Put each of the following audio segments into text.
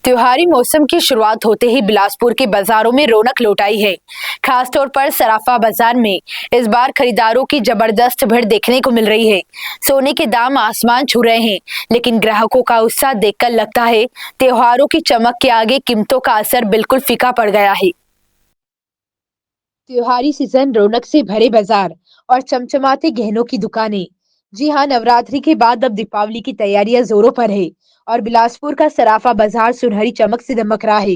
त्योहारी मौसम की शुरुआत होते ही बिलासपुर के बाजारों में रौनक लौट आई है। खासतौर पर सराफा बाजार में इस बार खरीदारों की जबरदस्त भीड़ देखने को मिल रही है। सोने के दाम आसमान छू रहे हैं, लेकिन ग्राहकों का उत्साह देखकर लगता है त्योहारों की चमक के आगे कीमतों का असर बिल्कुल फीका पड़ गया है। त्योहारी सीजन, रौनक से भरे बाजार और चमचमाते गहनों की दुकानें। जी हाँ, नवरात्रि के बाद अब दीपावली की तैयारियां जोरों पर है और बिलासपुर का सराफा बाजार सुनहरी चमक से दमक रहा है।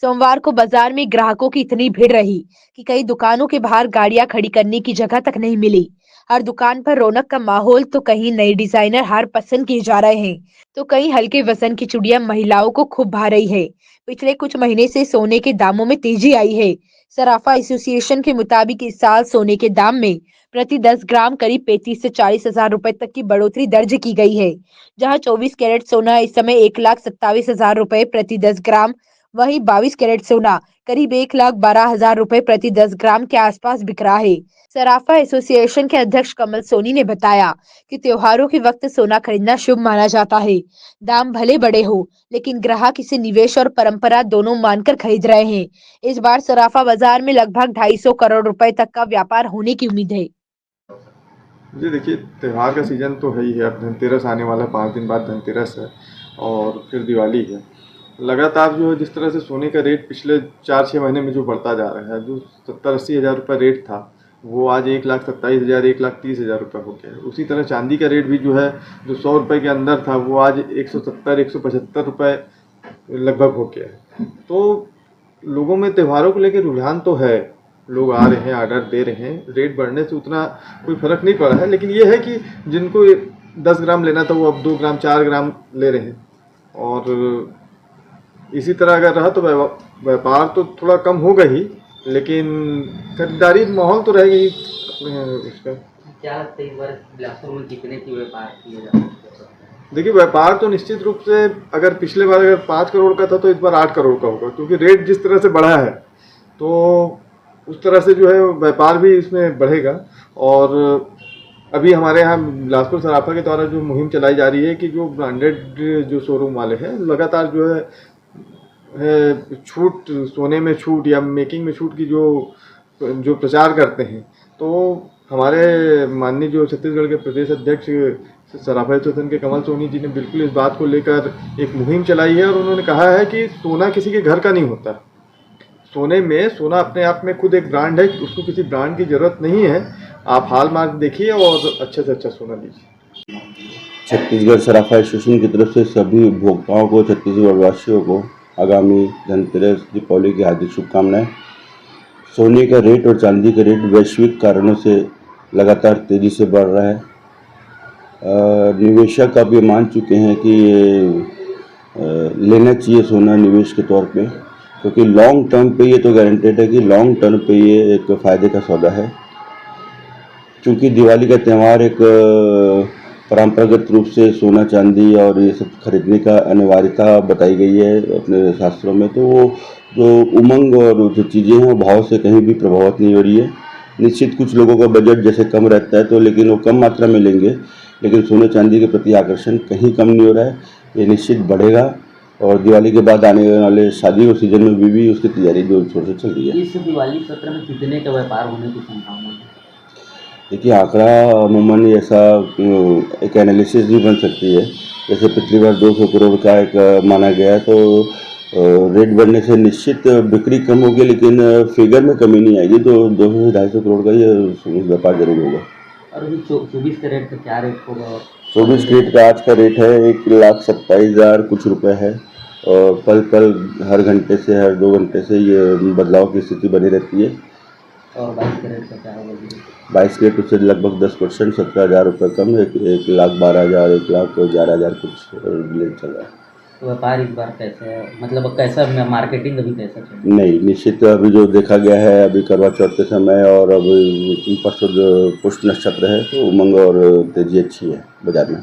सोमवार को बाजार में ग्राहकों की इतनी भीड़ रही कि कई दुकानों के बाहर गाड़ियां खड़ी करने की जगह तक नहीं मिली। हर दुकान पर रौनक का माहौल, तो कहीं नए डिजाइनर हार पसंद किए जा रहे हैं, तो कहीं हल्के वजन की चूड़ियां महिलाओं को खूब भा रही है। पिछले कुछ महीने से सोने के दामों में तेजी आई है। सराफा एसोसिएशन के मुताबिक इस साल सोने के दाम में प्रति 10 ग्राम करीब 35 से 40 हजार रुपए तक की बढ़ोतरी दर्ज की गई है। जहां 24 कैरेट सोना इस समय 1,27,000 रुपए प्रति 10 ग्राम, वहीं 22 कैरेट सोना करीब 1,12,000 रुपए प्रति 10 ग्राम के आसपास बिक रहा है। सराफा एसोसिएशन के अध्यक्ष कमल सोनी ने बताया कि त्योहारों के वक्त सोना खरीदना शुभ माना जाता है। दाम भले बड़े हो, लेकिन ग्राहक इसे निवेश और परंपरा दोनों मानकर खरीद रहे हैं। इस बार सराफा बाजार में लगभग 250 करोड़ रुपए तक का व्यापार होने की उम्मीद है। जी देखिए, त्यौहार का सीज़न तो है ही है। अब धनतेरस आने वाला है, 5 दिन बाद धनतेरस है और फिर दिवाली है। लगातार जो है, जिस तरह से सोने का रेट पिछले 4-6 महीने में जो बढ़ता जा रहा है, जो 70-80 हज़ार रुपये रेट था, वो आज 1,27,000 1,30,000 रुपये हो गया है। उसी तरह चांदी का रेट भी जो है, जो 100 रुपये के अंदर था, वो आज 170-175 रुपये लगभग हो गया है। तो लोगों में त्योहारों को लेकर रुझान तो है, लोग आ रहे हैं, ऑर्डर दे रहे हैं। रेट बढ़ने से उतना कोई फ़र्क नहीं पड़ा है, लेकिन ये है कि जिनको 10 ग्राम लेना था, वो अब 2 ग्राम 4 ग्राम ले रहे हैं। और इसी तरह अगर रहा तो व्यापार तो थोड़ा कम होगा ही, लेकिन खरीदारी माहौल तो रहेगा ही उसका। क्या लगता है इस बार बिलासपुर में कितने की व्यापार किया जा सकता है? देखिए, व्यापार तो निश्चित रूप से अगर पिछले बार अगर 5 करोड़ का था, तो इस बार 8 करोड़ का होगा, क्योंकि रेट जिस तरह से बढ़ा है, तो उस तरह से जो है व्यापार भी इसमें बढ़ेगा। और अभी हमारे यहाँ बिलासपुर सराफा के द्वारा जो मुहिम चलाई जा रही है कि जो ब्रांडेड जो शोरूम वाले हैं, लगातार जो है छूट, सोने में छूट या मेकिंग में छूट की जो प्रचार करते हैं। तो हमारे माननीय जो छत्तीसगढ़ के प्रदेश अध्यक्ष सराफा एसोसिएशन के कमल सोनी जी ने बिल्कुल इस बात को लेकर एक मुहिम चलाई है और उन्होंने कहा है कि सोना किसी के घर का नहीं होता। सोना अपने आप में खुद एक ब्रांड है, उसको किसी ब्रांड की ज़रूरत नहीं है। आप हॉलमार्क देखिए और अच्छे से अच्छा सोना लीजिए। छत्तीसगढ़ सराफा एसोसिएशन की तरफ से सभी उपभोक्ताओं को, छत्तीसगढ़ वासियों को आगामी धनतेरस, दीपावली की हार्दिक शुभकामनाएं। सोने का रेट और चांदी का रेट वैश्विक कारणों से लगातार तेज़ी से बढ़ रहा है। निवेशक अब ये मान चुके हैं कि लेना चाहिए सोना निवेश के तौर पे, क्योंकि लॉन्ग टर्म पे ये तो गारंटेड है कि लॉन्ग टर्म पे ये एक फ़ायदे का सौदा है। क्योंकि दिवाली का त्यौहार एक परंपरागत रूप से सोना चांदी और ये सब खरीदने का अनिवार्यता बताई गई है अपने शास्त्रों में, तो वो जो उमंग और जो चीज़ें हैं, भाव से कहीं भी प्रभावित नहीं हो रही है। निश्चित कुछ लोगों का बजट जैसे कम रहता है, तो लेकिन वो कम मात्रा में लेंगे, लेकिन सोने चांदी के प्रति आकर्षण कहीं कम नहीं हो रहा है। ये निश्चित बढ़ेगा और दिवाली के बाद आने वाले शादी और सीजन में भी उसकी तैयारी जोर शोर से चल रही है। इस दिवाली सत्र में कितने का व्यापार होने की संभावना है? देखिए, आंकड़ा अमूमन ऐसा एक एनालिसिस भी बन सकती है। जैसे पिछली बार 200 करोड़ का एक माना गया, तो रेट बढ़ने से निश्चित बिक्री कम होगी, लेकिन फिगर में कमी नहीं आएगी। तो 200 से 250 करोड़ का ये व्यापार जरूर होगा। और अभी 24 कैरेट का क्या रेट होगा? 24 कैरेट का आज का रेट है 1,27,000 कुछ रुपए है। और पल हर घंटे से, हर 2 घंटे से ये बदलाव की स्थिति बनी रहती है। और 22 कैरेट का क्या होगा? 22 कैरेट उससे लगभग 10%, 17,000 रुपये कम, 1,12,000 1,11,000 कुछ रेट चल रहा है। तो व्यापार इस बार कैसे है, मतलब कैसा मार्केटिंग अभी कैसा चल रहा है? नहीं, निश्चित अभी जो देखा गया है, अभी करवा चौथ के समय और अभी परसों जो पुष्य नक्षत्र है, तो उमंग और तेजी अच्छी है बाजार में।